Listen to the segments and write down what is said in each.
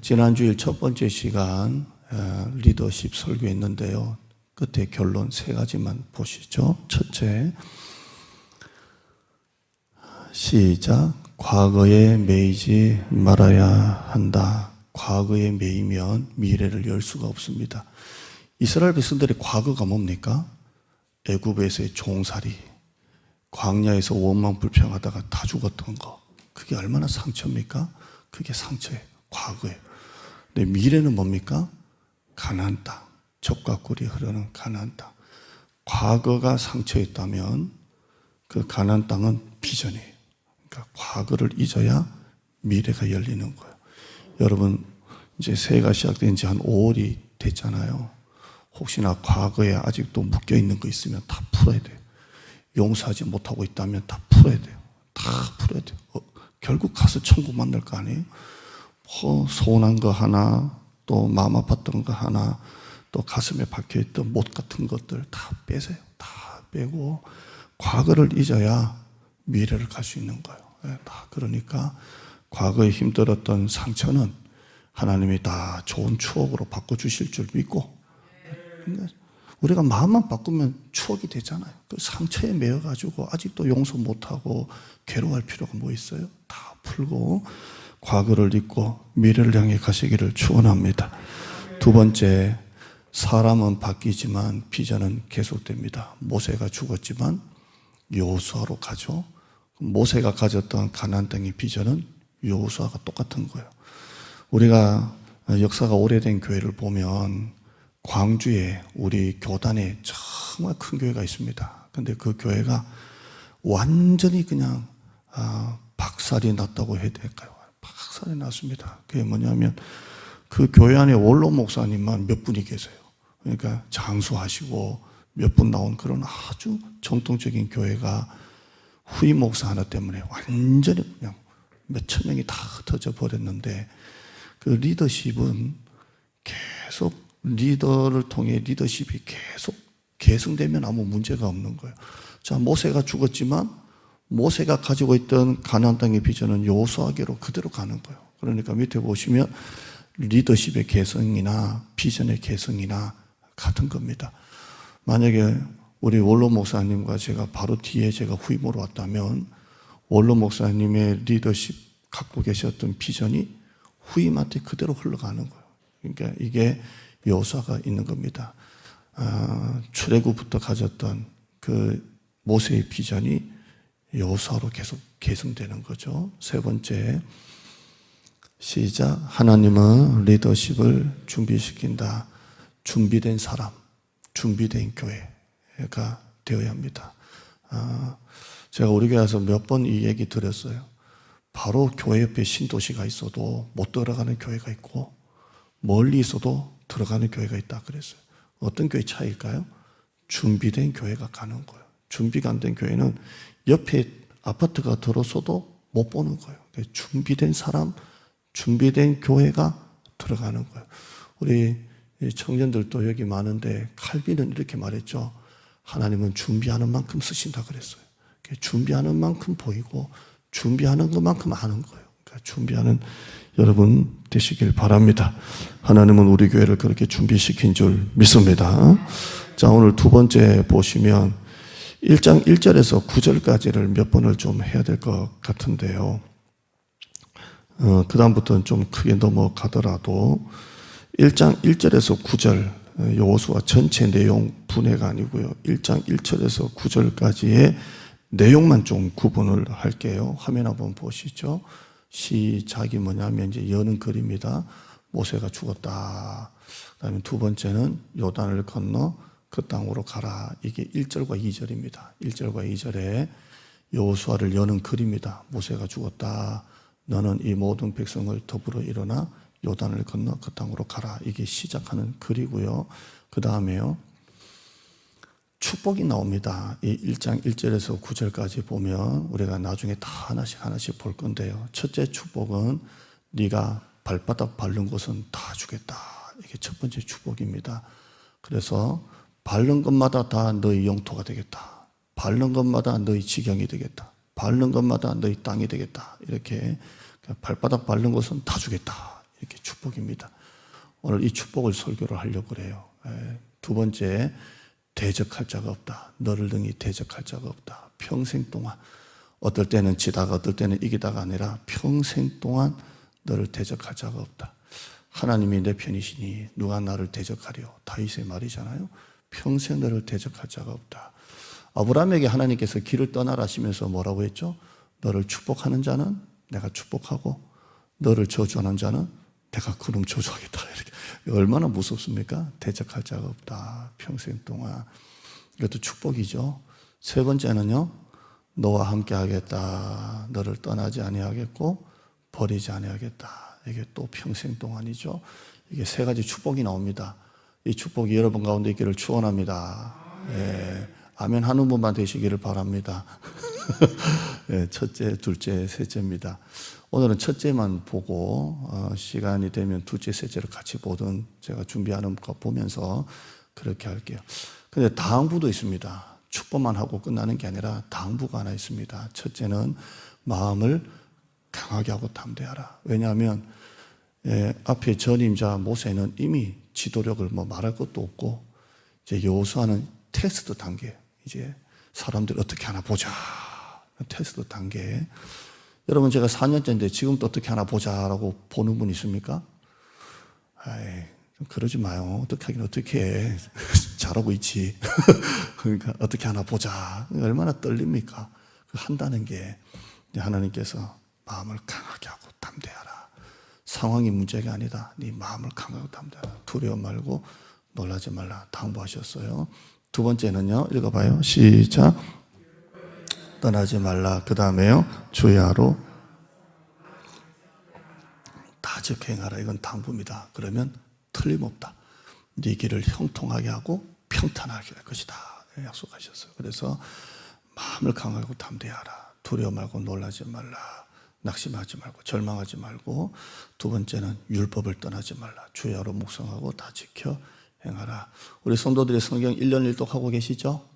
지난주일 첫 번째 시간 리더십 설교했는데요. 끝에 결론 세 가지만 보시죠. 첫째, 시작. 과거에 매이지 말아야 한다. 과거에 매이면 미래를 열 수가 없습니다. 이스라엘 백성들의 과거가 뭡니까? 애굽에서의 종살이, 광야에서 원망불평하다가 다 죽었던 거. 그게 얼마나 상처입니까? 그게 상처예요. 과거예요. 근데 미래는 뭡니까? 가나안 땅, 젖과 꿀이 흐르는 가나안 땅. 과거가 상처였다면 그 가나안 땅은 비전이에요. 그러니까 과거를 잊어야 미래가 열리는 거예요. 여러분, 이제 새해가 시작된 지 한 5월이 됐잖아요. 혹시나 과거에 아직도 묶여있는 거 있으면 다 풀어야 돼요. 용서하지 못하고 있다면 다 풀어야 돼요. 다 풀어야 돼요. 결국 가서 천국 만날 거 아니에요? 서운한 거 하나, 또 마음 아팠던 거 하나, 또 가슴에 박혀있던 못 같은 것들 다 빼세요. 다 빼고 과거를 잊어야 미래를 갈 수 있는 거예요. 다 그러니까 과거에 힘들었던 상처는 하나님이 다 좋은 추억으로 바꿔주실 줄 믿고, 우리가 마음만 바꾸면 추억이 되잖아요. 그 상처에 매여가지고 아직도 용서 못하고 괴로워할 필요가 뭐 있어요? 다 풀고 과거를 잊고 미래를 향해 가시기를 축원합니다. 두 번째, 사람은 바뀌지만 비전은 계속됩니다. 모세가 죽었지만 여호수아로 가죠. 모세가 가졌던 가나안 땅의 비전은 여호수아가 똑같은 거예요. 우리가 역사가 오래된 교회를 보면 광주에 우리 교단에 정말 큰 교회가 있습니다. 근데 그 교회가 완전히 그냥 박살이 났다고 해야 될까요? 박살이 났습니다. 그게 뭐냐면 그 교회 안에 원로 목사님만 몇 분이 계세요. 그러니까 장수하시고 몇 분 나온 그런 아주 정통적인 교회가 후임 목사 하나 때문에 완전히 그냥 몇천 명이 다 흩어져 버렸는데, 그 리더십은 계속 리더를 통해 리더십이 계속 계승되면 아무 문제가 없는 거예요. 자, 모세가 죽었지만 모세가 가지고 있던 가나안 땅의 비전은 여호수아에게로 그대로 가는 거예요. 그러니까 밑에 보시면 리더십의 계승이나 비전의 계승이나 같은 겁니다. 만약에 우리 원로 목사님과 제가 바로 뒤에 제가 후임으로 왔다면 원로 목사님의 리더십 갖고 계셨던 비전이 후임한테 그대로 흘러가는 거예요. 그러니까 이게 여호수아가 있는 겁니다. 출애굽부터 가졌던 그 모세의 비전이 여호수아로 계속 계승되는 거죠. 세 번째, 시작. 하나님은 리더십을 준비시킨다. 준비된 사람, 준비된 교회가 되어야 합니다. 제가 우리 교회에서 몇 번 이 얘기 드렸어요. 바로 교회 옆에 신도시가 있어도 못 들어가는 교회가 있고 멀리 있어도 들어가는 교회가 있다 그랬어요. 어떤 교회 차이일까요? 준비된 교회가 가는 거예요. 준비가 안 된 교회는 옆에 아파트가 들어서도 못 보는 거예요. 준비된 사람, 준비된 교회가 들어가는 거예요. 우리 청년들도 여기 많은데 칼빈은 이렇게 말했죠. 하나님은 준비하는 만큼 쓰신다 그랬어요. 준비하는 만큼 보이고 준비하는 것만큼 아는 거예요. 그러니까 준비하는 여러분 되시길 바랍니다. 하나님은 우리 교회를 그렇게 준비시킨 줄 믿습니다. 자, 오늘 두 번째 보시면 1장 1절에서 9절까지를 몇 번을 좀 해야 될 것 같은데요. 그 다음부터는 좀 크게 넘어가더라도 1장 1절에서 9절, 여호수아 전체 내용 분해가 아니고요. 1장 1절에서 9절까지의 내용만 좀 구분을 할게요. 화면 한번 보시죠. 시작이 뭐냐면 이제 여는 글입니다. 모세가 죽었다. 그다음에 두 번째는 요단을 건너 그 땅으로 가라. 이게 1절과 2절입니다. 1절과 2절에 여호수아를 여는 글입니다. 모세가 죽었다. 너는 이 모든 백성을 더불어 일어나 요단을 건너 그 땅으로 가라. 이게 시작하는 글이고요. 그 다음에요, 축복이 나옵니다. 이 1장 1절에서 9절까지 보면 우리가 나중에 다 하나씩 볼 건데요. 첫째 축복은 네가 발바닥 밟는 곳은 다 주겠다. 이게 첫 번째 축복입니다. 그래서 밟는 것마다 다 너희 영토가 되겠다. 밟는 것마다 너희 지경이 되겠다. 밟는 것마다 너희 땅이 되겠다. 이렇게 발바닥 밟는 곳은 다 주겠다. 이렇게 축복입니다. 오늘 이 축복을 설교를 하려고 그래요. 두 번째, 대적할 자가 없다. 너를 등이 대적할 자가 없다. 평생 동안, 어떨 때는 지다가 어떨 때는 이기다가 아니라 평생 동안 너를 대적할 자가 없다. 하나님이 내 편이시니 누가 나를 대적하려. 다윗의 말이잖아요. 평생 너를 대적할 자가 없다. 아브라함에게 하나님께서 길을 떠나라 하시면서 뭐라고 했죠? 너를 축복하는 자는 내가 축복하고 너를 저주하는 자는 내가 그놈 저주하겠다. 이렇게. 얼마나 무섭습니까? 대적할 자가 없다. 평생 동안. 이것도 축복이죠. 세 번째는요, 너와 함께 하겠다. 너를 떠나지 아니하겠고 버리지 아니하겠다. 이게 또 평생 동안이죠. 이게 세 가지 축복이 나옵니다. 이 축복이 여러분 가운데 있기를 축원합니다. 아멘 하는 분만 되시기를 바랍니다. 첫째, 둘째, 셋째입니다. 오늘은 첫째만 보고 시간이 되면 둘째, 셋째를 같이 보든 제가 준비하는 거 보면서 그렇게 할게요. 근데 다항부도 있습니다. 축복만 하고 끝나는 게 아니라 다항부가 하나 있습니다. 첫째는 마음을 강하게 하고 담대하라. 왜냐하면 앞에 전임자 모세는 이미 지도력을 말할 것도 없고 이제 여호수아는 테스트 단계, 이제 사람들 어떻게 하나 보자. 테스트 단계. 여러분 제가 4년째인데 지금도 어떻게 하나 보자라고 보는 분 있습니까? 좀 그러지 마요. 어떻게 하긴 어떻게 해. 잘하고 있지. 그러니까 어떻게 하나 보자. 얼마나 떨립니까? 한다는 게 하나님께서 마음을 강하게 하고 담대하라. 상황이 문제가 아니다. 네 마음을 강하고 담대하라. 두려워 말고 놀라지 말라. 당부하셨어요. 두 번째는요. 읽어봐요. 시작. 떠나지 말라. 그 다음에요. 주야로 다즉 행하라. 이건 당부입니다. 그러면 틀림없다. 네 길을 형통하게 하고 평탄하게 할 것이다. 약속하셨어요. 그래서 마음을 강하고 담대하라. 두려워 말고 놀라지 말라. 낙심하지 말고 절망하지 말고. 두 번째는 율법을 떠나지 말라. 주야로 묵상하고 다 지켜 행하라. 우리 성도들이 성경 1년 1독 하고 계시죠?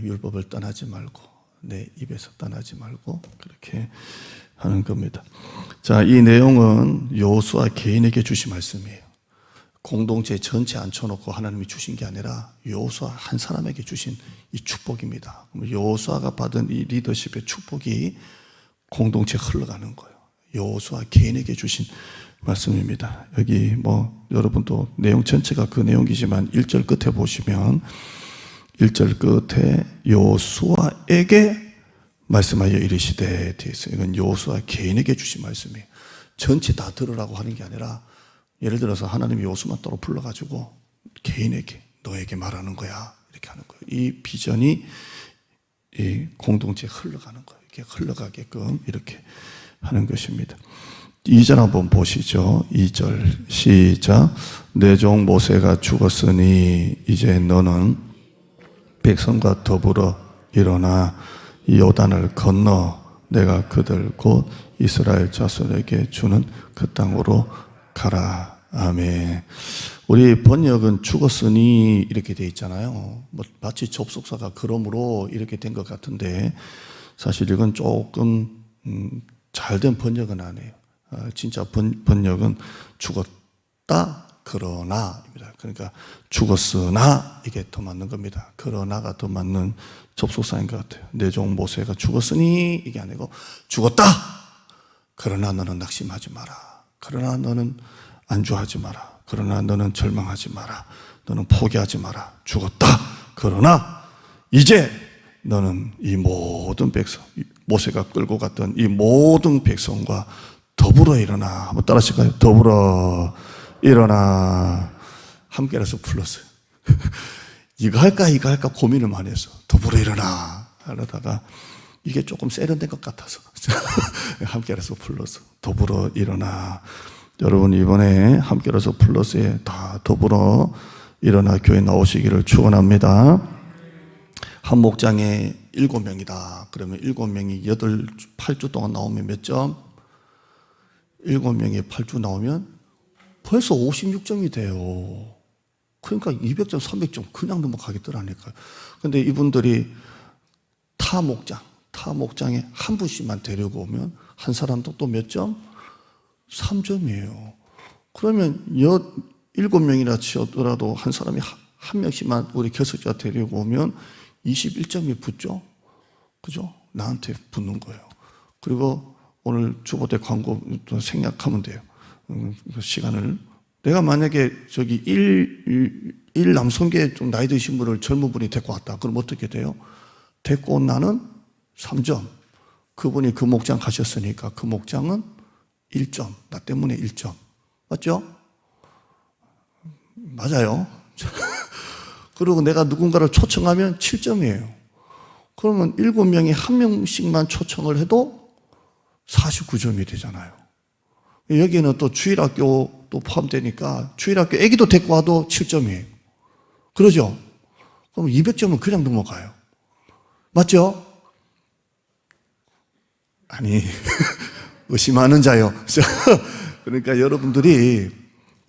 율법을 떠나지 말고 내 입에서 떠나지 말고 그렇게 하는 겁니다. 자, 이 내용은 여호수아 개인에게 주신 말씀이에요. 공동체 전체 앉혀놓고 하나님이 주신 게 아니라 여호수아 한 사람에게 주신 이 축복입니다. 여호수아가 받은 이 리더십의 축복이 공동체에 흘러가는 거예요. 여호수아 개인에게 주신 말씀입니다. 여기 여러분도 내용 전체가 그 내용이지만 1절 끝에 보시면 1절 끝에 여호수아에게 말씀하여 이르시되 되어 있어요. 이건 여호수아 개인에게 주신 말씀이에요. 전체 다 들으라고 하는 게 아니라 예를 들어서 하나님이 여호수아만 따로 불러가지고 개인에게 너에게 말하는 거야 이렇게 하는 거예요. 이 비전이 이 공동체에 흘러가는 거예요. 이렇게 흘러가게끔 이렇게 하는 것입니다. 2절 한번 보시죠. 2절 시작. 내 종 모세가 죽었으니 이제 너는 백성과 더불어 일어나 요단을 건너 내가 그들 곧 이스라엘 자손에게 주는 그 땅으로 가라. 아멘. 우리 번역은 죽었으니 이렇게 돼 있잖아요. 마치 접속사가 그러므로 이렇게 된 것 같은데 사실 이건 조금 잘된 번역은 아니에요. 진짜 번역은 죽었다 그러나입니다. 그러니까 죽었으나 이게 더 맞는 겁니다. 그러나가 더 맞는 접속사인 것 같아요. 내 종 모세가 죽었으니 이게 아니고 죽었다. 그러나 너는 낙심하지 마라. 그러나 너는 안주하지 마라. 그러나 너는 절망하지 마라. 너는 포기하지 마라. 죽었다. 그러나 이제 너는 이 모든 백성, 모세가 끌고 갔던 이 모든 백성과 더불어 일어나. 한번 따라 하실까요? 더불어 일어나. 함께라서 불렀어요. 이거 할까 고민을 많이 했어. 더불어 일어나 하려다가 이게 조금 세련된 것 같아서 함께라서 불렀어. 더불어 일어나. 여러분 이번에 함께라서 플러스에 다 더불어 일어나 교회 나오시기를 축원합니다. 한 목장에 7명이다. 그러면 7명이 8주 동안 나오면 몇 점? 7명이 8주 나오면 벌써 56점이 돼요. 그러니까 200점, 300점 그냥 넘어가겠더라니까요. 근데 이분들이 타 목장에 한 분씩만 데리고 오면 한 사람도 또 몇 점? 3점이에요. 그러면 7명이나 치더라도 한 사람이 한 명씩만 우리 결석자 데리고 오면 21점이 붙죠? 그죠? 나한테 붙는 거예요. 그리고 오늘 주보대 광고 생략하면 돼요. 시간을. 내가 만약에 저기 일 남성계 좀 나이 드신 분을 젊은 분이 데리고 왔다. 그럼 어떻게 돼요? 데리고 온 나는 3점. 그분이 그 목장 가셨으니까 그 목장은 1점. 나 때문에 1점. 맞죠? 맞아요. 그리고 내가 누군가를 초청하면 7점이에요. 그러면 7명이 한 명씩만 초청을 해도 49점이 되잖아요. 여기는 또 주일학교 또 포함되니까 주일학교 애기도 데리고 와도 7점이에요. 그러죠? 그럼 200점은 그냥 넘어가요. 맞죠? 아니, 의심하는 자요. 그러니까 여러분들이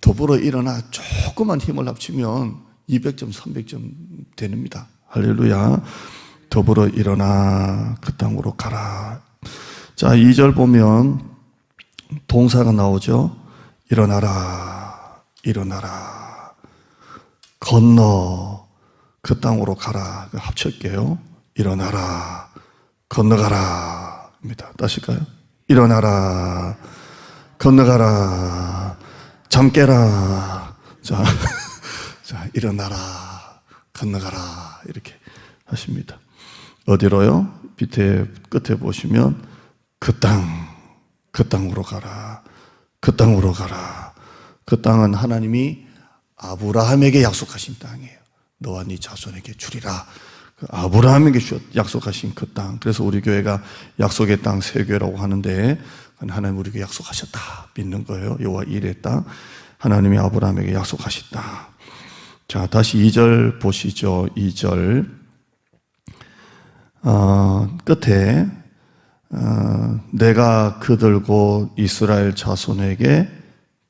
더불어 일어나 조그만 힘을 합치면 200점, 300점 됩니다. 할렐루야. 더불어 일어나 그 땅으로 가라. 자, 2절 보면 동사가 나오죠. 일어나라, 일어나라. 건너 그 땅으로 가라. 합칠게요. 일어나라, 건너가라. 입니다. 다시 할까요? 일어나라, 건너가라, 잠 깨라. 자, 자, 일어나라, 건너가라. 이렇게 하십니다. 어디로요? 밑에 끝에 보시면 그 땅으로 가라. 그 땅으로 가라. 그 땅은 하나님이 아브라함에게 약속하신 땅이에요. 너와 네 자손에게 주리라. 그 아브라함에게 약속하신 그 땅. 그래서 우리 교회가 약속의 땅 세교회라고 하는데 하나님 우리에게 약속하셨다 믿는 거예요. 여호와 일의 땅. 하나님이 아브라함에게 약속하셨다. 자, 다시 2절 보시죠. 2절 끝에 내가 그들고 이스라엘 자손에게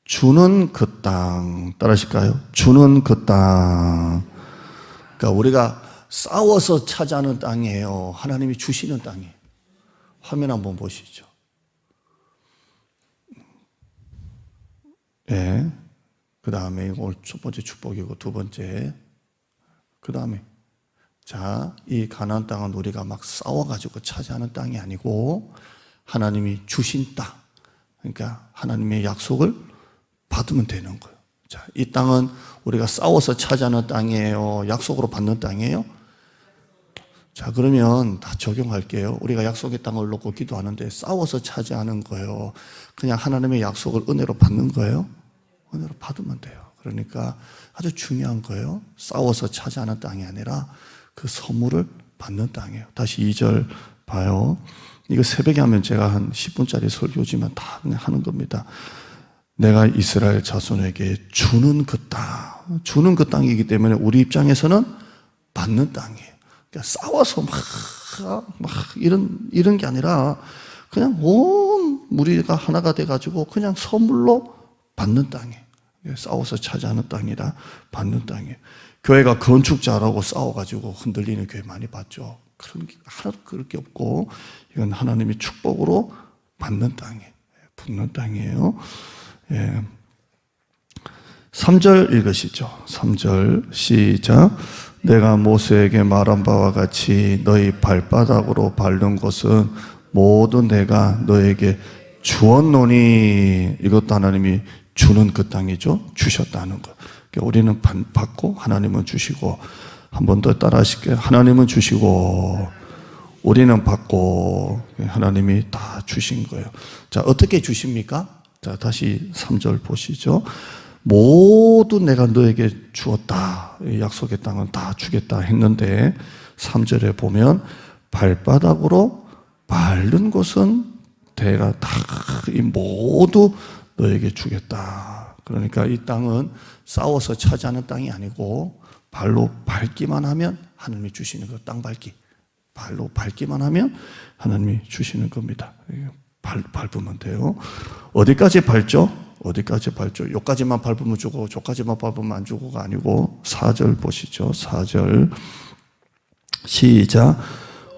주는 그 땅. 따라하실까요? 주는 그 땅. 그러니까 우리가 싸워서 차지하는 땅이에요. 하나님이 주시는 땅이에요. 화면 한번 보시죠. 예. 그 다음에 오늘 첫 번째 축복이고 두 번째. 그 다음에 자, 이 가나안 땅은 우리가 막 싸워가지고 차지하는 땅이 아니고 하나님이 주신 땅. 그러니까 하나님의 약속을 받으면 되는 거예요. 자, 이 땅은 우리가 싸워서 차지하는 땅이에요. 약속으로 받는 땅이에요. 자, 그러면 다 적용할게요. 우리가 약속의 땅을 놓고 기도하는데 싸워서 차지하는 거예요. 그냥 하나님의 약속을 은혜로 받는 거예요. 은혜로 받으면 돼요. 그러니까 아주 중요한 거예요. 싸워서 차지하는 땅이 아니라 그 선물을 받는 땅이에요. 다시 2절 봐요. 이거 새벽에 하면 제가 한 10분짜리 설교지만 다 하는 겁니다. 내가 이스라엘 자손에게 주는 그 땅. 주는 그 땅이기 때문에 우리 입장에서는 받는 땅이에요. 그러니까 싸워서 막 이런 게 아니라 그냥 온 우리가 하나가 돼가지고 그냥 선물로 받는 땅이에요. 싸워서 차지하는 땅이라 받는 땅이에요. 교회가 건축자라고 싸워가지고 흔들리는 교회 많이 봤죠. 그런 게 하나도 그럴 게 없고 이건 하나님의 축복으로 받는 땅이에요. 붙는 땅이에요. 예. 3절 읽으시죠. 3절 시작. 내가 모세에게 말한 바와 같이 너희 발바닥으로 밟는 곳은 모두 내가 너에게 주었노니. 이것도 하나님이 주는 그 땅이죠. 주셨다는 것. 그러니까 우리는 받고 하나님은 주시고. 한 번 더 따라 하실게요. 하나님은 주시고 우리는 받고 하나님이 다 주신 거예요. 자, 어떻게 주십니까? 자, 다시 3절 보시죠. 모두 내가 너에게 주었다. 약속의 땅은 다 주겠다 했는데 3절에 보면 발바닥으로 밟는 곳은 내가 다 모두 너에게 주겠다. 그러니까 이 땅은 싸워서 차지하는 땅이 아니고 발로 밟기만 하면 하나님이 주시는 거. 땅 밟기. 발로 밟기만 하면 하나님이 주시는 겁니다. 밟으면 돼요. 어디까지 밟죠? 어디까지 밟죠? 요까지만 밟으면 주고 저까지만 밟으면 안 주고가 아니고 4절 보시죠. 4절 시작.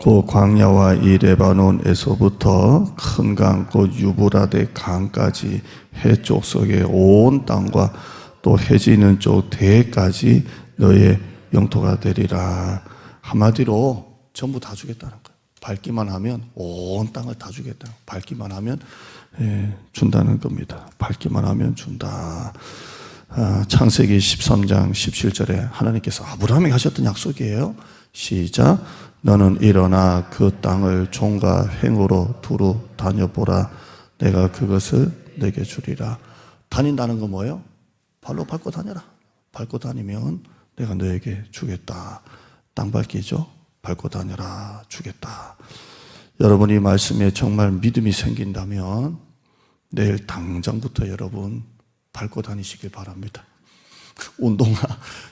그 광야와 이 레바논에서부터 큰 강, 그 유브라데 강까지 해쪽 속의 온 땅과 또 해지는 쪽 대까지 너의 영토가 되리라. 한마디로 전부 다 주겠다는 거예요. 밟기만 하면 온 땅을 다 주겠다. 밟기만 하면 준다는 겁니다. 밟기만 하면 준다. 창세기 13장 17절에 하나님께서 아브라함에게 하셨던 약속이에요. 시작. 너는 일어나 그 땅을 종과 행으로 두루 다녀보라. 내가 그것을 내게 주리라. 다닌다는 건 뭐예요? 발로 밟고 다녀라. 밟고 다니면 내가 너에게 주겠다. 땅 밟기죠. 밟고 다녀라. 주겠다. 여러분 이 말씀에 정말 믿음이 생긴다면 내일 당장부터 여러분 밟고 다니시길 바랍니다. 운동화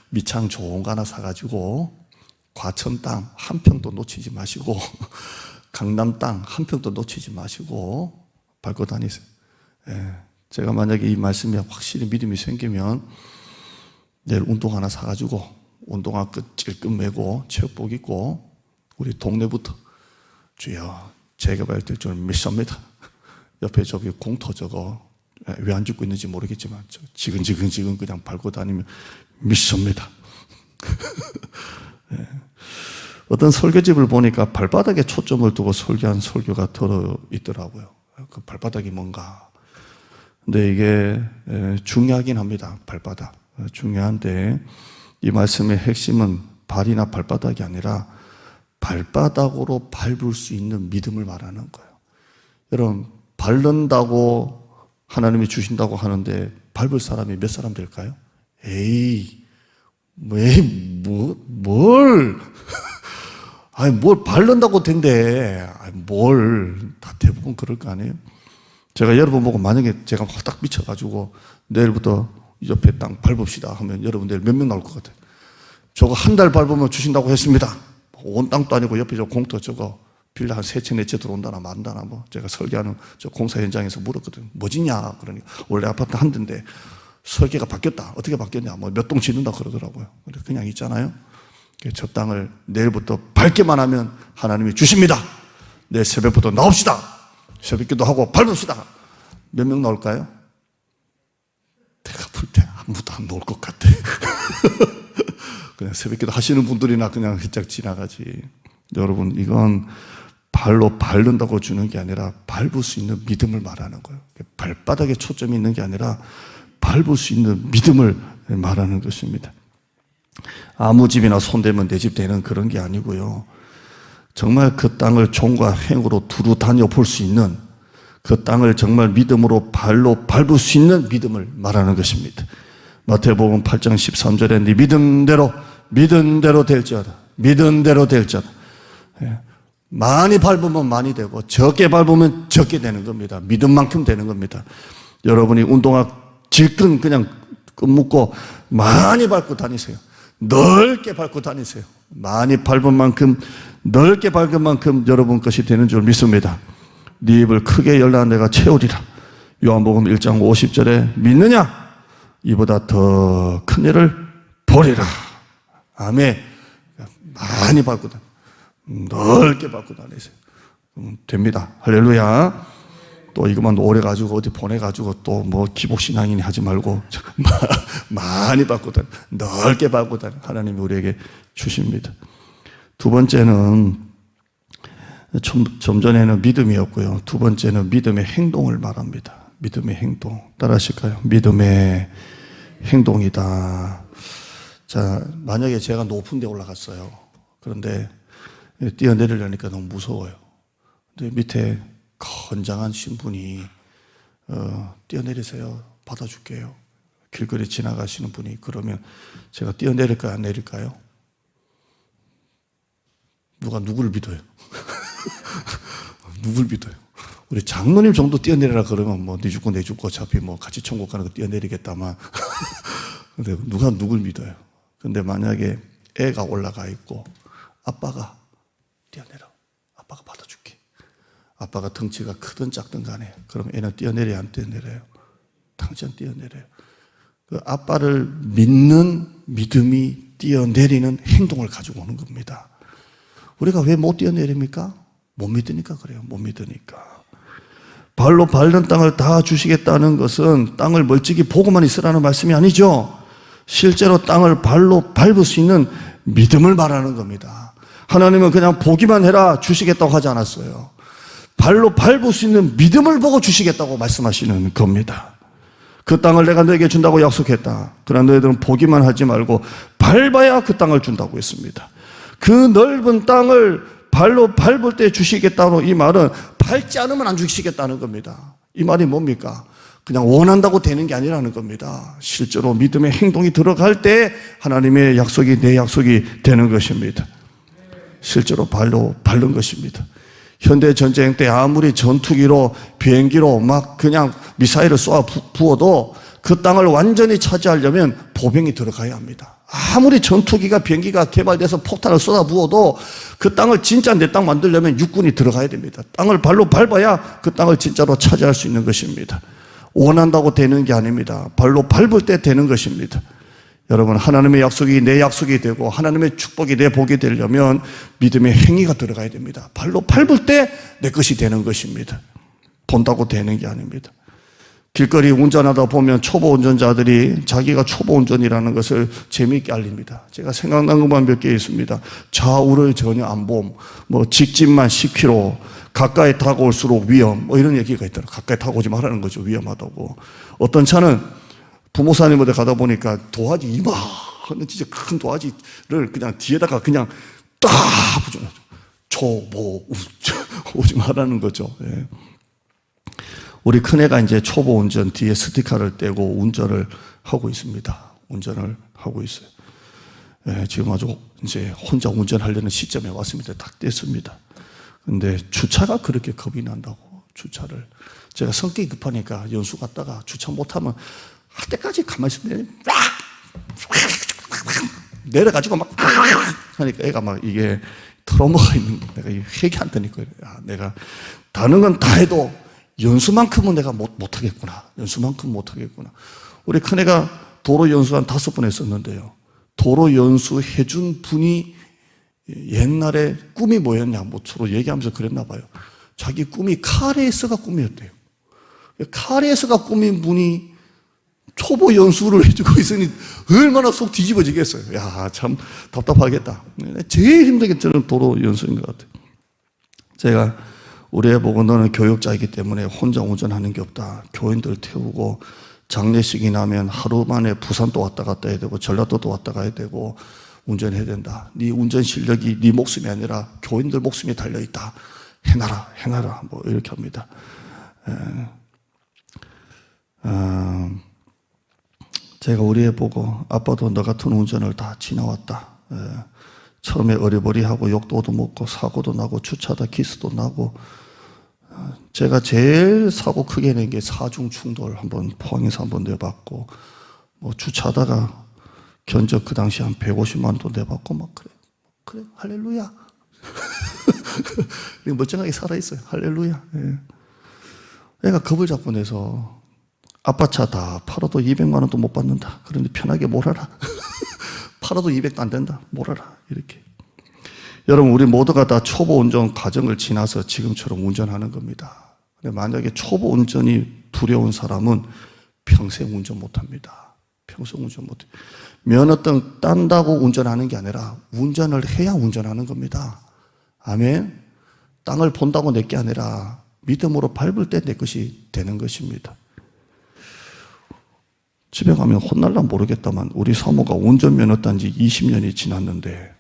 미창 좋은 거 하나 사가지고 과천 땅 한 평도 놓치지 마시고 강남 땅 한 평도 놓치지 마시고 밟고 다니세요. 제가 만약에 이 말씀에 확실히 믿음이 생기면 내일 운동화 하나 사가지고 운동화 끝 찔끔 매고 체육복 입고 우리 동네부터 주여 재개발될 줄 믿습니다. 옆에 저기 공터 저거 왜 안 죽고 있는지 모르겠지만 지근지근 그냥 밟고 다니면 믿습니다. 어떤 설교집을 보니까 발바닥에 초점을 두고 설교한 설교가 들어있더라고요. 그 발바닥이 뭔가. 근데 이게 중요하긴 합니다. 발바닥. 중요한데 이 말씀의 핵심은 발이나 발바닥이 아니라 발바닥으로 밟을 수 있는 믿음을 말하는 거예요. 여러분 밟는다고 하나님이 주신다고 하는데 밟을 사람이 몇 사람 될까요? 뭘 밟는다고 된대. 다 대부분 그럴 거 아니에요? 제가 여러분 보고 만약에 제가 딱 미쳐가지고 내일부터 옆에 땅 밟읍시다 하면 여러분 내일 몇 명 나올 것 같아요? 저거 한 달 밟으면 주신다고 했습니다. 온 땅도 아니고 옆에 저 공터 저거 빌라 한 3채 4채 들어온다나 만다나 뭐 제가 설계하는 저 공사 현장에서 물었거든요. 뭐 짓냐? 그러니까 원래 아파트 한 대인데 설계가 바뀌었다. 어떻게 바뀌었냐? 뭐 몇 동 짓는다 그러더라고요. 그냥 있잖아요. 저 땅을 내일부터 밟기만 하면 하나님이 주십니다. 내일 새벽부터 나옵시다. 새벽기도 하고 밟읍시다. 몇 명 나올까요? 내가 볼 때 아무도 안 나올 것 같아. 그냥 새벽기도 하시는 분들이나 그냥 휘짝 지나가지. 여러분 이건 발로 밟는다고 주는 게 아니라 밟을 수 있는 믿음을 말하는 거예요. 발바닥에 초점이 있는 게 아니라 밟을 수 있는 믿음을 말하는 것입니다. 아무 집이나 손대면 내 집 되는 그런 게 아니고요. 정말 그 땅을 종과 행으로 두루 다녀볼 수 있는 그 땅을 정말 믿음으로 발로 밟을 수 있는 믿음을 말하는 것입니다. 마태복음 8장 13절에 네 믿음대로 될지어다. 믿음대로 될지어다. 많이 밟으면 많이 되고 적게 밟으면 적게 되는 겁니다. 믿음만큼 되는 겁니다. 여러분이 운동화 질끈 그냥 묶고 많이 밟고 다니세요. 넓게 밟고 다니세요. 많이 밟은 만큼 넓게 밟은 만큼 여러분 것이 되는 줄 믿습니다. 네 입을 크게 열라 내가 채우리라. 요한복음 1장 50절에 믿느냐? 이보다 더 큰 일을 보리라. 아멘. 많이 밟고 다니세요. 넓게 밟고 다니세요. 됩니다. 할렐루야. 또 이것만 오래 가지고 어디 보내가지고 또 뭐 기복신앙이니 하지 말고 많이 밟고 다니, 넓게 밟고 다니. 하나님이 우리에게 주십니다. 두 번째는 좀 전에는 믿음이었고요. 두 번째는 믿음의 행동을 말합니다. 믿음의 행동. 따라하실까요? 믿음의 행동이다. 자, 만약에 제가 높은 데 올라갔어요. 그런데 뛰어내리려니까 너무 무서워요. 근데 밑에 건장한 신분이 뛰어내리세요. 받아줄게요. 길거리 지나가시는 분이 그러면 제가 뛰어내릴까요? 안 내릴까요? 누가 누구를 믿어요? 누굴 믿어요? 우리 장로님 정도 뛰어내리라 그러면 뭐 네 죽고 내 죽고 어차피 뭐 같이 천국 가는 거 뛰어내리겠다만 근데 누가 누굴 믿어요? 근데 만약에 애가 올라가 있고 아빠가 뛰어내려. 아빠가 받아줄게. 아빠가 덩치가 크든 작든 간에 그럼 애는 뛰어내려야 안 뛰어내려요? 당장 뛰어내려요. 그 아빠를 믿는 믿음이 뛰어내리는 행동을 가지고 오는 겁니다. 우리가 왜 못 뛰어내립니까? 못 믿으니까 그래요. 못 믿으니까. 발로 밟는 땅을 다 주시겠다는 것은 땅을 멀찍이 보고만 있으라는 말씀이 아니죠. 실제로 땅을 발로 밟을 수 있는 믿음을 말하는 겁니다. 하나님은 그냥 보기만 해라 주시겠다고 하지 않았어요. 발로 밟을 수 있는 믿음을 보고 주시겠다고 말씀하시는 겁니다. 그 땅을 내가 너에게 준다고 약속했다. 그러나 너희들은 보기만 하지 말고 밟아야 그 땅을 준다고 했습니다. 그 넓은 땅을 발로 밟을 때 주시겠다는 이 말은 밟지 않으면 안 주시겠다는 겁니다. 이 말이 뭡니까? 그냥 원한다고 되는 게 아니라는 겁니다. 실제로 믿음의 행동이 들어갈 때 하나님의 약속이 내 약속이 되는 것입니다. 실제로 발로 밟는 것입니다. 현대 전쟁 때 아무리 전투기로 비행기로 막 그냥 미사일을 쏘아 부어도 그 땅을 완전히 차지하려면 보병이 들어가야 합니다. 아무리 전투기가 비행기가 개발돼서 폭탄을 쏟아 부어도 그 땅을 진짜 내 땅 만들려면 육군이 들어가야 됩니다. 땅을 발로 밟아야 그 땅을 진짜로 차지할 수 있는 것입니다. 원한다고 되는 게 아닙니다. 발로 밟을 때 되는 것입니다. 여러분, 하나님의 약속이 내 약속이 되고 하나님의 축복이 내 복이 되려면 믿음의 행위가 들어가야 됩니다. 발로 밟을 때 내 것이 되는 것입니다. 본다고 되는 게 아닙니다. 길거리 운전하다 보면 초보 운전자들이 자기가 초보 운전이라는 것을 재미있게 알립니다. 제가 생각난 것만 몇 개 있습니다. 좌우를 전혀 안 봄, 직진만 10km, 가까이 다가올수록 위험, 이런 얘기가 있더라고요. 가까이 다가오지 말라는 거죠. 위험하다고. 어떤 차는 부모사님 어디 가다 보니까 도화지 이만한 진짜 큰 도화지를 그냥 뒤에다가 그냥 딱 붙여놔요. 초보 오지 말라는 거죠. 예. 우리 큰애가 이제 초보 운전 뒤에 스티커를 떼고 운전을 하고 있습니다. 운전을 하고 있어요. 예, 지금 아주 이제 혼자 운전하려는 시점에 왔습니다. 딱 뗐습니다. 근데 주차가 그렇게 겁이 난다고, 주차를. 제가 성격이 급하니까 연수 갔다가 주차 못하면 할 때까지 가만히 있으면 내려가지고 막 하니까 애가 막 이게 트라우마가 있는 거야. 내가 회개 안 되니까 내가 다른 건 다 해도 연수만큼은 내가 못하겠구나. 연수만큼 못하겠구나. 우리 큰애가 도로 연수 한 5번 했었는데요. 도로 연수 해준 분이 옛날에 꿈이 뭐였냐, 서로 얘기하면서 그랬나 봐요. 자기 꿈이 카레이서가 꿈이었대요. 카레이서가 꿈인 분이 초보 연수를 해주고 있으니 얼마나 속 뒤집어지겠어요. 야, 참 답답하겠다. 제일 힘든 게 저는 도로 연수인 것 같아요. 제가 우리 애 보고 너는 교육자이기 때문에 혼자 운전하는 게 없다. 교인들 태우고 장례식이 나면 하루 만에 부산도 왔다 갔다 해야 되고 전라도도 왔다 가야 되고 운전해야 된다. 네 운전 실력이 네 목숨이 아니라 교인들 목숨이 달려있다. 해놔라. 이렇게 합니다. 제가 우리 애 보고 아빠도 너 같은 운전을 다 지나왔다. 처음에 어리버리하고 욕도 얻어먹고 사고도 나고 주차하다 기스도 나고 제가 제일 사고 크게 낸 게 사중 충돌 한번 포항에서 한번 내봤고 주차하다가 견적 그 당시 한 150만 원도 내봤고 막 그래 할렐루야. 멀쩡하게 살아있어요. 할렐루야. 예. 애가 겁을 잡고 내서 아빠 차 다 팔아도 200만 원도 못 받는다. 그런데 편하게 몰아라. 팔아도 200도 안 된다. 몰아라. 이렇게. 여러분, 우리 모두가 다 초보 운전 과정을 지나서 지금처럼 운전하는 겁니다. 근데 만약에 초보 운전이 두려운 사람은 평생 운전 못 합니다. 평생 운전 못 해요. 면허증 딴다고 운전하는 게 아니라 운전을 해야 운전하는 겁니다. 아멘. 땅을 본다고 내 게 아니라 믿음으로 밟을 때 내 것이 되는 것입니다. 집에 가면 혼날라 모르겠다만 우리 사모가 운전면허 딴 지 20년이 지났는데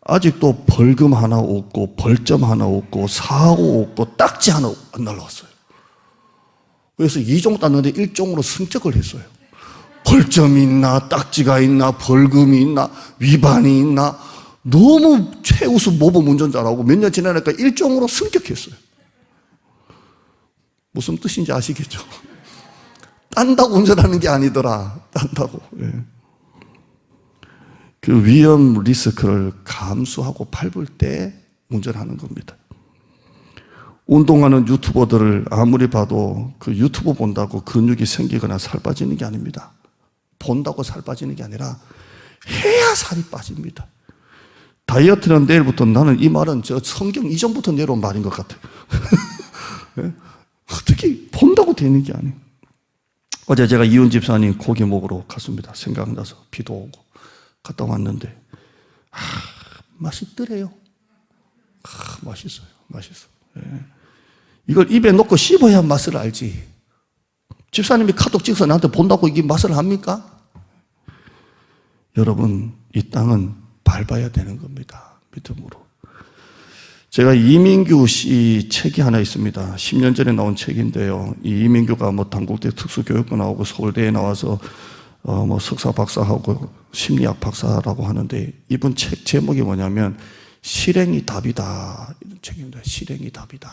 아직도 벌금 하나 없고 벌점 하나 없고 사고 없고 딱지 하나 안 날라왔어요. 그래서 2종 땄는데 1종으로 승격을 했어요. 벌점이 있나 딱지가 있나 벌금이 있나 위반이 있나 너무 최우수 모범 운전자라고 몇 년 지나니까 1종으로 승격했어요. 무슨 뜻인지 아시겠죠? 딴다고 운전하는 게 아니더라. 딴다고. 예. 그 위험 리스크를 감수하고 밟을 때 운전하는 겁니다. 운동하는 유튜버들을 아무리 봐도 그 유튜브 본다고 근육이 생기거나 살 빠지는 게 아닙니다. 본다고 살 빠지는 게 아니라 해야 살이 빠집니다. 다이어트는 내일부터 나는 이 말은 저 성경 이전부터 내려온 말인 것 같아요. 네? 어떻게 본다고 되는 게 아니에요. 어제 제가 이훈 집사님 고기 먹으러 갔습니다. 생각나서 비도 오고 갔다 왔는데 맛있더래요. 맛있어요. 맛있어. 네. 이걸 입에 넣고 씹어야 맛을 알지. 집사님이 카톡 찍어서 나한테 본다고 이게 맛을 합니까? 여러분, 이 땅은 밟아야 되는 겁니다. 믿음으로. 제가 이민규 씨 책이 하나 있습니다. 10년 전에 나온 책인데요. 이 이민규가 뭐 단국대 특수교육과 나오고 서울대에 나와서 뭐 석사 박사하고 심리학 박사라고 하는데 이분 책 제목이 뭐냐면 실행이 답이다. 이런 책입니다. 실행이 답이다.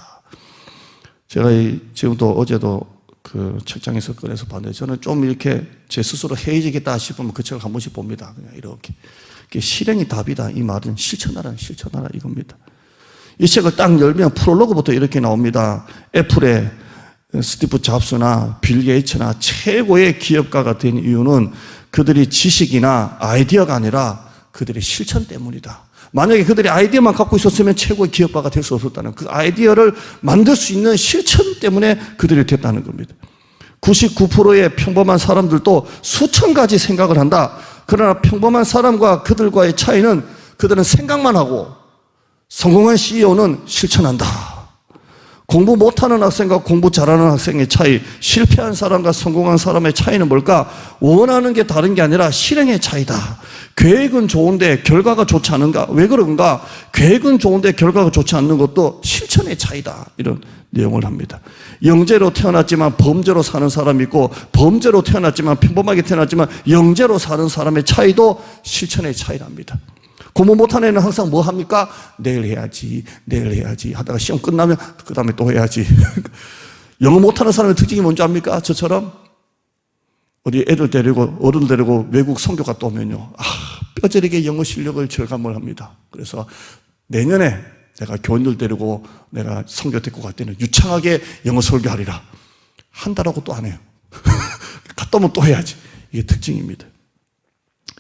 제가 지금도 어제도 그 책장에서 꺼내서 봤는데 저는 좀 이렇게 제 스스로 해이지겠다 싶으면 그 책을 한 번씩 봅니다. 그냥 이렇게. 실행이 답이다. 이 말은 실천하라 이겁니다. 이 책을 딱 열면 프롤로그부터 이렇게 나옵니다. 애플의 스티브 잡스나 빌 게이츠나 최고의 기업가가 된 이유는 그들이 지식이나 아이디어가 아니라 그들의 실천 때문이다. 만약에 그들이 아이디어만 갖고 있었으면 최고의 기업가가 될 수 없었다는 그 아이디어를 만들 수 있는 실천 때문에 그들이 됐다는 겁니다. 99%의 평범한 사람들도 수천 가지 생각을 한다. 그러나 평범한 사람과 그들과의 차이는 그들은 생각만 하고 성공한 CEO는 실천한다. 공부 못하는 학생과 공부 잘하는 학생의 차이, 실패한 사람과 성공한 사람의 차이는 뭘까? 원하는 게 다른 게 아니라 실행의 차이다. 계획은 좋은데 결과가 좋지 않은가? 왜 그런가? 계획은 좋은데 결과가 좋지 않는 것도 실천의 차이다. 이런 내용을 합니다. 영재로 태어났지만 범죄로 사는 사람이 있고 범죄로 태어났지만 평범하게 태어났지만 영재로 사는 사람의 차이도 실천의 차이랍니다. 공부 못하는 애는 항상 뭐 합니까? 내일 해야지 하다가 시험 끝나면 그 다음에 또 해야지. 영어 못하는 사람의 특징이 뭔지 압니까? 저처럼 어디 애들 데리고 어른 데리고 외국 선교 갔다 오면요, 뼈저리게 영어 실력을 절감을 합니다. 그래서 내년에 내가 교인들 데리고 내가 선교 데리고 갈 때는 유창하게 영어 설교하리라. 한다라고 또 안 해요. 갔다 오면 또 해야지. 이게 특징입니다.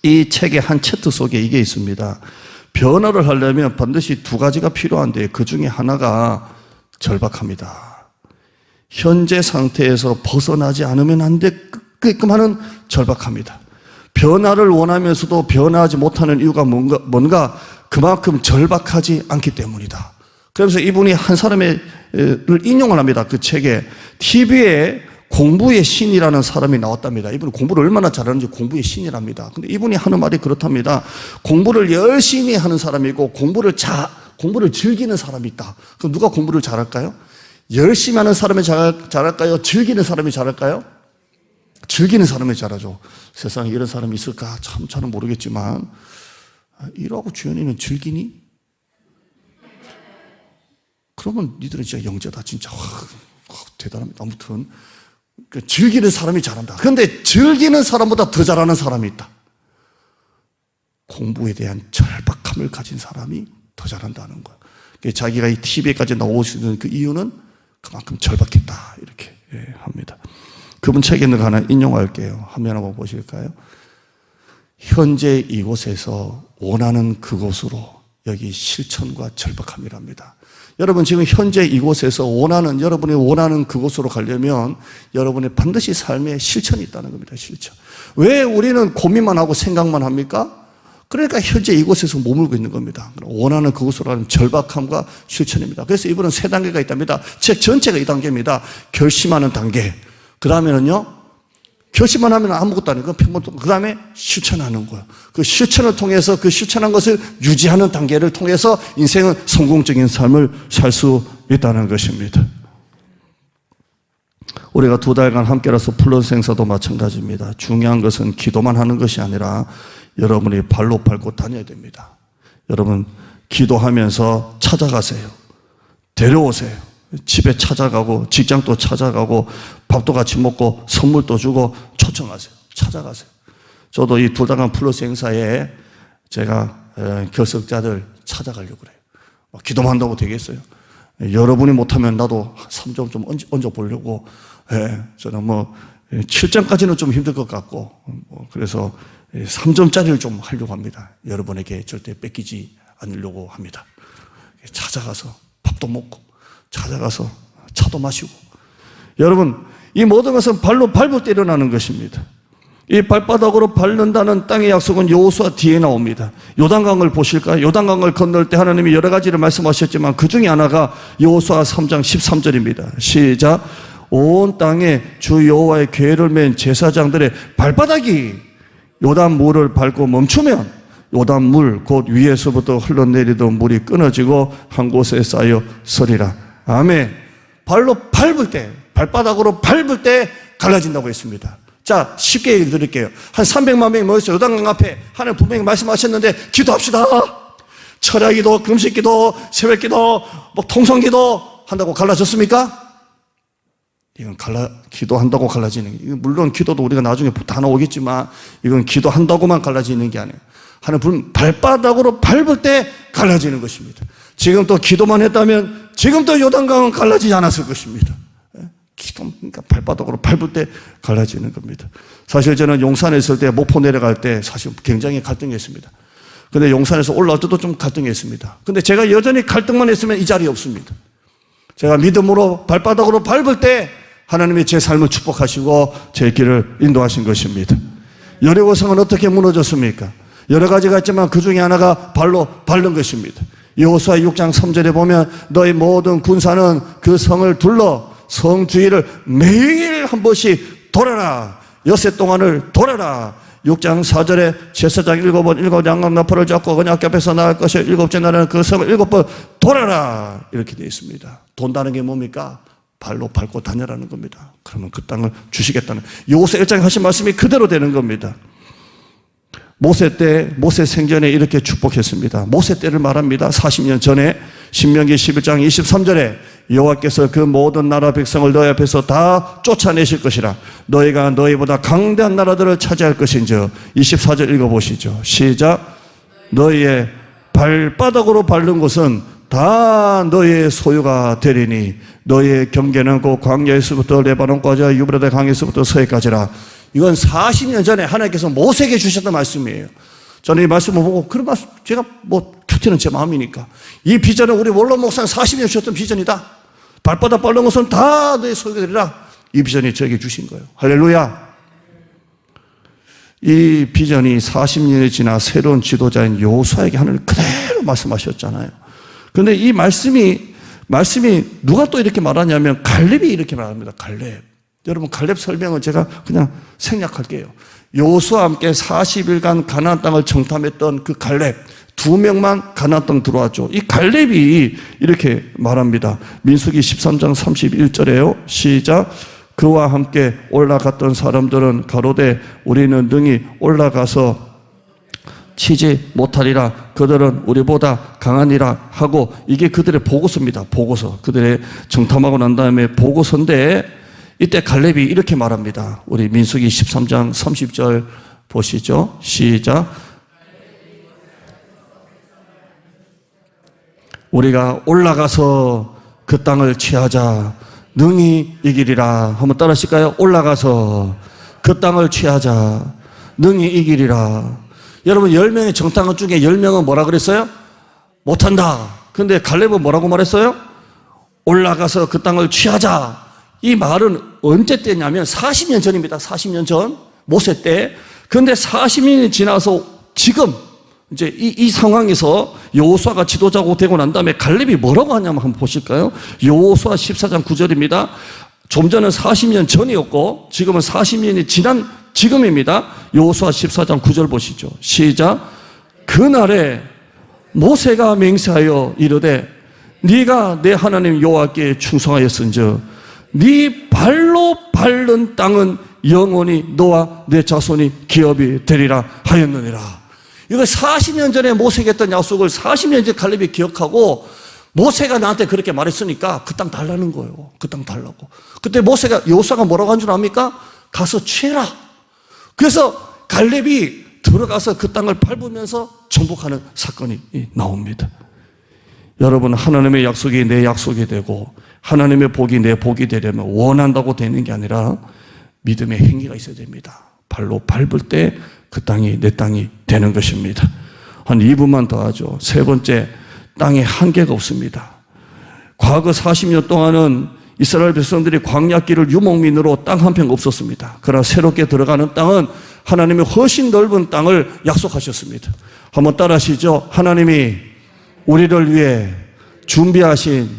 이 책의 한 챕터 속에 이게 있습니다. 변화를 하려면 반드시 두 가지가 필요한데 그 중에 하나가 절박합니다. 현재 상태에서 벗어나지 않으면 안 되게끔 하는 절박합니다. 변화를 원하면서도 변화하지 못하는 이유가 뭔가 그만큼 절박하지 않기 때문이다. 그래서 이분이 한 사람을 인용을 합니다. 그 책에 TV에 공부의 신이라는 사람이 나왔답니다. 이분은 공부를 얼마나 잘하는지 공부의 신이랍니다. 근데 이분이 하는 말이 그렇답니다. 공부를 열심히 하는 사람이 있고 공부를 즐기는 사람이 있다. 그럼 누가 공부를 잘할까요? 열심히 하는 사람이 잘할까요? 즐기는 사람이 잘할까요? 즐기는 사람이 잘하죠. 세상에 이런 사람이 있을까? 참 저는 모르겠지만 이러고 주연이는 즐기니? 그러면 니들은 진짜 영재다. 진짜 대단합니다. 아무튼 즐기는 사람이 잘한다. 그런데 즐기는 사람보다 더 잘하는 사람이 있다. 공부에 대한 절박함을 가진 사람이 더 잘한다는 거예요. 자기가 이 TV에까지 나오시는 그 이유는 그만큼 절박했다. 이렇게 합니다. 그분 책에 있는 거 하나 인용할게요. 화면 한번 보실까요? 현재 이곳에서 원하는 그곳으로, 여기 실천과 절박함이랍니다. 여러분 지금 현재 이곳에서 여러분이 원하는 그곳으로 가려면 여러분의 반드시 삶에 실천이 있다는 겁니다. 실천. 왜 우리는 고민만 하고 생각만 합니까? 그러니까 현재 이곳에서 머물고 있는 겁니다. 원하는 그곳으로 가는 절박함과 실천입니다. 그래서 이분은 세 단계가 있답니다. 책 전체가 이 단계입니다. 결심하는 단계. 그 다음에는요, 결심만 하면 아무것도 아니고, 그 다음에 실천하는 거예요. 그 실천을 통해서 그 실천한 것을 유지하는 단계를 통해서 인생은 성공적인 삶을 살 수 있다는 것입니다. 우리가 2달간 함께라서 플러스 행사도 마찬가지입니다. 중요한 것은 기도만 하는 것이 아니라 여러분이 발로 밟고 다녀야 됩니다. 여러분, 기도하면서 찾아가세요. 데려오세요. 집에 찾아가고 직장도 찾아가고 밥도 같이 먹고 선물도 주고 초청하세요. 찾아가세요. 저도 이 2달간 플러스 행사에 제가 결석자들 찾아가려고 그래요. 기도만 한다고 되겠어요? 여러분이 못하면 나도 3점 좀 얹어보려고. 저는 7점까지는 좀 힘들 것 같고, 그래서 3점짜리를 좀 하려고 합니다. 여러분에게 절대 뺏기지 않으려고 합니다. 찾아가서 밥도 먹고 찾아가서 차도 마시고. 여러분, 이 모든 것은 발로 밟을 때 일어나는 것입니다. 이 발바닥으로 밟는다는 땅의 약속은 여호수아 뒤에 나옵니다. 요단강을 보실까요? 요단강을 건널 때 하나님이 여러 가지를 말씀하셨지만 그 중에 하나가 여호수아 3장 13절입니다. 시작. 온 땅에 주 여호와의 궤를 맨 제사장들의 발바닥이 요단 물을 밟고 멈추면 요단 물 곧 위에서부터 흘러내리던 물이 끊어지고 한 곳에 쌓여 서리라. 아멘. 발로 밟을 때, 발바닥으로 밟을 때 갈라진다고 했습니다. 자, 쉽게 얘기 드릴게요. 한 300만 명이 모였어요. 요단강 앞에. 하나님 분명히 말씀하셨는데 기도합시다. 철야기도, 금식기도, 새벽기도, 통성기도 한다고 갈라졌습니까? 이건 기도한다고 갈라지는 게, 물론 기도도 우리가 나중에 다 나오겠지만 이건 기도한다고만 갈라지는 게 아니에요. 하나님 발바닥으로 밟을 때 갈라지는 것입니다. 지금 또 기도만 했다면 지금 또 요단강은 갈라지지 않았을 것입니다. 그러니까 발바닥으로 밟을 때 갈라지는 겁니다. 사실 저는 용산에 있을 때 목포 내려갈 때 사실 굉장히 갈등했습니다. 근데 용산에서 올라올 때도 좀 갈등했습니다. 근데 제가 여전히 갈등만 했으면 이 자리에 없습니다. 제가 믿음으로 발바닥으로 밟을 때 하나님이 제 삶을 축복하시고 제 길을 인도하신 것입니다. 여리고성은 어떻게 무너졌습니까? 여러 가지가 있지만 그 중에 하나가 발로 밟는 것입니다. 여호수아 6장 3절에 보면 너희 모든 군사는 그 성을 둘러 성 주위를 매일 한 번씩 돌아라. 엿새 동안을 돌아라. 6장 4절에 제사장 7번 일곱 양각 나팔을 잡고 언약 앞에서 나갈 것을 7째 날에는 그 성을 7번 돌아라. 이렇게 되어 있습니다. 돈다는 게 뭡니까? 발로 밟고 다녀라는 겁니다. 그러면 그 땅을 주시겠다는 여호수아 1장에 하신 말씀이 그대로 되는 겁니다. 모세 때, 모세 생전에 이렇게 축복했습니다. 모세 때를 말합니다. 40년 전에 신명기 11장 23절에 여호와께서 그 모든 나라 백성을 너희 앞에서 다 쫓아내실 것이라. 너희가 너희보다 강대한 나라들을 차지할 것인즉. 24절 읽어보시죠. 시작. 너희의 발바닥으로 밟는 곳은 다 너희의 소유가 되리니 너희의 경계는 곧 광야에서부터 레바논까지 유브라데 강에서부터 서해까지라. 이건 40년 전에 하나님께서 모세에게 주셨던 말씀이에요. 저는 이 말씀을 보고 그런 말씀 제가 큐티는 제 마음이니까 이 비전은 우리 원로 목사는 40년 주셨던 비전이다. 발바닥 밟는 것은 다 너의 소유가 되리라. 이 비전이 저에게 주신 거예요. 할렐루야. 이 비전이 40년이 지나 새로운 지도자인 여호수아에게 하나님 그대로 말씀하셨잖아요. 그런데 이 말씀이 누가 또 이렇게 말하냐면 갈렙이 이렇게 말합니다. 갈렙. 여러분 갈렙 설명은 제가 그냥 생략할게요. 여호수아와 함께 40일간 가나안 땅을 정탐했던 그 갈렙 2명만 가나안 땅 들어왔죠. 이 갈렙이 이렇게 말합니다. 민수기 13장 31절에요. 시작. 그와 함께 올라갔던 사람들은 가로되 우리는 능히 올라가서 치지 못하리라. 그들은 우리보다 강하니라 하고, 이게 그들의 보고서입니다. 보고서. 그들의 정탐하고 난 다음에 보고서인데 이때 갈렙이 이렇게 말합니다. 우리 민수기 13장 30절 보시죠. 시작. 우리가 올라가서 그 땅을 취하자. 능히 이기리라. 한번 따라 하실까요? 올라가서 그 땅을 취하자. 능히 이기리라. 여러분 10명의 정탐관 중에 10명은 뭐라 그랬어요? 못한다. 근데 갈렙은 뭐라고 말했어요? 올라가서 그 땅을 취하자. 이 말은 언제 때냐면 40년 전입니다. 40년 전 모세 때. 그런데 40년이 지나서 지금 이제 이 상황에서 여호수아가 지도자고 되고 난 다음에 갈렙이 뭐라고 하냐면 한번 보실까요? 여호수아 14장 9절입니다. 좀 전은 40년 전이었고 지금은 40년이 지난 지금입니다. 여호수아 14장 9절 보시죠. 시작. 그날에 모세가 맹세하여 이르되 네가 내 하나님 여호와께 충성하였은즉 네 발로 밟는 땅은 영원히 너와 내 자손이 기업이 되리라 하였느니라. 이거 40년 전에 모세가 했던 약속을 40년 전에 갈렙이 기억하고 모세가 나한테 그렇게 말했으니까 그 땅 달라는 거예요. 그 땅 달라고. 그때 모세가 여호수아가 뭐라고 한 줄 압니까? 가서 취해라. 그래서 갈렙이 들어가서 그 땅을 밟으면서 정복하는 사건이 나옵니다. 여러분 하나님의 약속이 내 약속이 되고 하나님의 복이 내 복이 되려면 원한다고 되는 게 아니라 믿음의 행위가 있어야 됩니다. 발로 밟을 때 그 땅이 내 땅이 되는 것입니다. 한 2분만 더 하죠. 세 번째, 땅에 한계가 없습니다. 과거 40년 동안은 이스라엘 백성들이 광야길을 유목민으로 땅 한 평 없었습니다. 그러나 새롭게 들어가는 땅은 하나님이 훨씬 넓은 땅을 약속하셨습니다. 한번 따라하시죠. 하나님이 우리를 위해 준비하신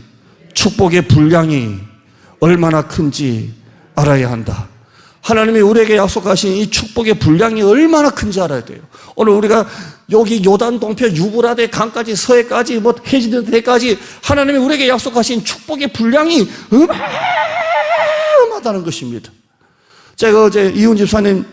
축복의 분량이 얼마나 큰지 알아야 한다. 하나님이 우리에게 약속하신 이 축복의 분량이 얼마나 큰지 알아야 돼요. 오늘 우리가 여기 요단 동편 유브라데 강까지 서해까지 뭐 해지는 데까지 하나님이 우리에게 약속하신 축복의 분량이 어마어마하다는 것입니다. 제가 어제 이훈 집사님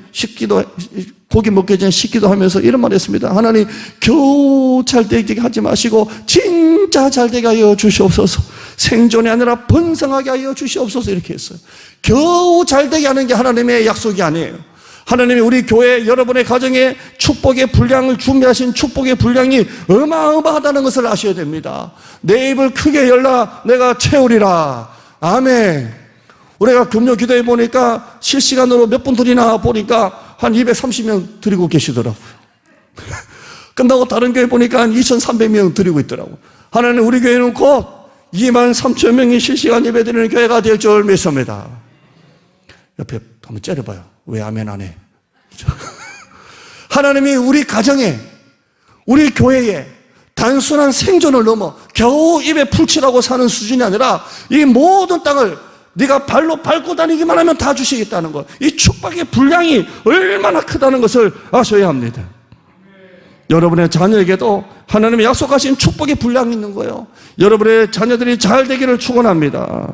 고기 먹기 전에 식기도 하면서 이런 말 했습니다. 하나님 겨우 잘되게 하지 마시고 진짜 잘되게 하여 주시옵소서. 생존이 아니라 번성하게 하여 주시옵소서. 이렇게 했어요. 겨우 잘되게 하는 게 하나님의 약속이 아니에요. 하나님이 우리 교회 여러분의 가정에 축복의 분량을 준비하신 축복의 분량이 어마어마하다는 것을 아셔야 됩니다. 내 입을 크게 열라 내가 채우리라. 아멘. 우리가 금요 기도해 보니까 실시간으로 몇 분들이나 보니까 한 230명 드리고 계시더라고요. 끝나고 다른 교회 보니까 한 2,300명 드리고 있더라고요. 하나님 우리 교회는 곧 23,000명이 실시간 예배 드리는 교회가 될 줄 믿습니다. 옆에 한번 째려봐요. 왜 아멘 안 해? 하나님이 우리 가정에 우리 교회에 단순한 생존을 넘어 겨우 입에 풀칠하고 사는 수준이 아니라 이 모든 땅을 네가 발로 밟고 다니기만 하면 다 주시겠다는 것. 이 축복의 분량이 얼마나 크다는 것을 아셔야 합니다. 여러분의 자녀에게도 하나님이 약속하신 축복의 분량이 있는 거예요. 여러분의 자녀들이 잘 되기를 축원합니다.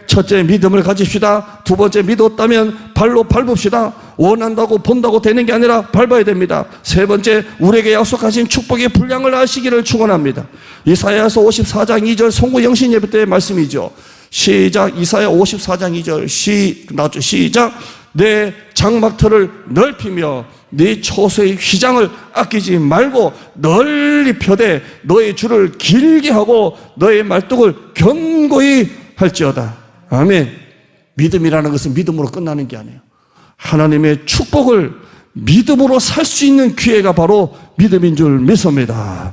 첫째, 믿음을 가집시다. 두 번째, 믿었다면 발로 밟읍시다. 원한다고 본다고 되는 게 아니라 밟아야 됩니다. 세 번째, 우리에게 약속하신 축복의 분량을 아시기를 축원합니다. 이사야서 54장 2절 송구 영신 예배 때의 말씀이죠. 시작. 이사야 54장 2절 시작. 내 장막터를 넓히며 네 초소의 휘장을 아끼지 말고 널리 펴되 너의 줄을 길게 하고 너의 말뚝을 견고히 할지어다. 아멘. 믿음이라는 것은 믿음으로 끝나는 게 아니에요. 하나님의 축복을 믿음으로 살 수 있는 기회가 바로 믿음인 줄 믿습니다.